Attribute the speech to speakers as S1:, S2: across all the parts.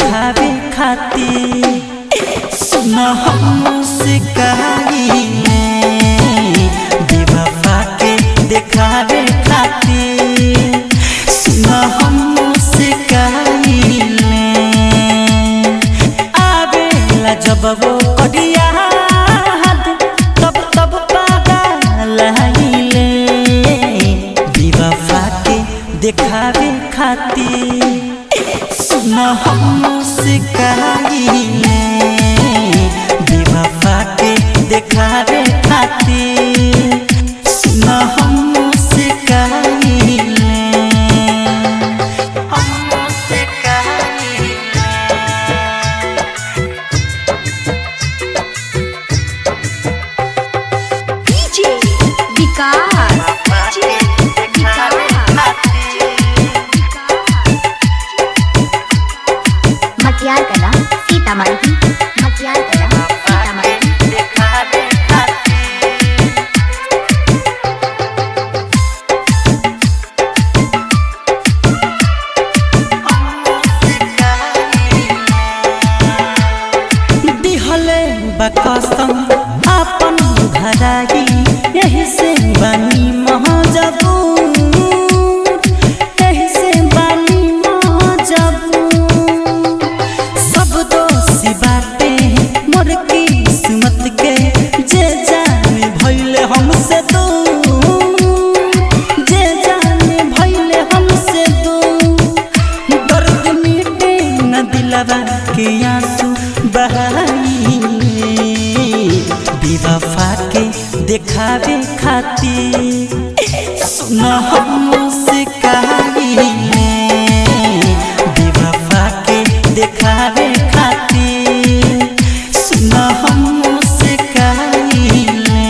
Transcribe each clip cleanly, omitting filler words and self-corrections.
S1: दिखावे खातिर सुन हम मुस्काइले बेवफा के दिखावे खातिर सुन हम मुस्काइले आवेला जब वो कडिया तब तब पागल आइले बेवफा के दिखावे खातिर सुन हम मुस्काइले बेवफा के दिखावे खातिर सुन हम मुस्काइले
S2: डीजे विकास मटियार कला सीतामढ़ी मटियार कला सीतामढ़ी
S1: दिहले बकसम अपन घराई यही से बनी महजबूर यही से बनी महजबूर सब दोषी बाटे मोर किस्मत के जे जाने भइले हमसे दूर जे जाने भइले हमसे दूर दर्द मिटे न दिलवा के आंसू बहाइले बेवफा के दिखावे खातिर सुन हम मुस्काइले बेवफा के दिखावे खातिर सुन हम मुस्काइले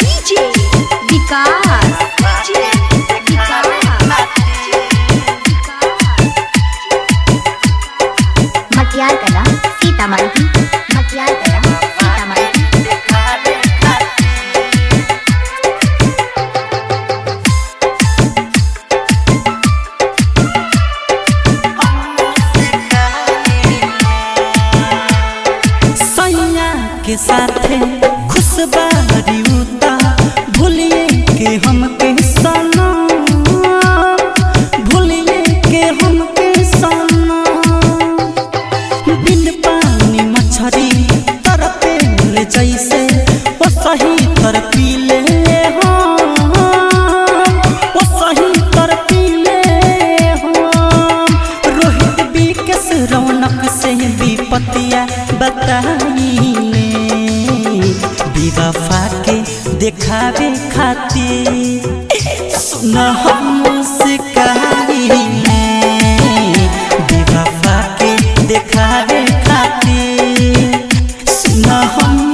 S2: डीजे विकास मटियार कला सीतामढ़ी मटियार कला सीतामढ़ी
S1: सैया के साथे खुशबारी उता भूलिए के हमके सनम भूलिए के हमके सनम बिन पानी मछरी तरपे ले जैसे वो सही तरपीले वो सही तरपीले रोहित बिकेश रौनक से विपतिया बताइले बेवफा के दिखावे खातिर सुन हम मुस्काइले बेवफा के दिखावे खातिर सुन हम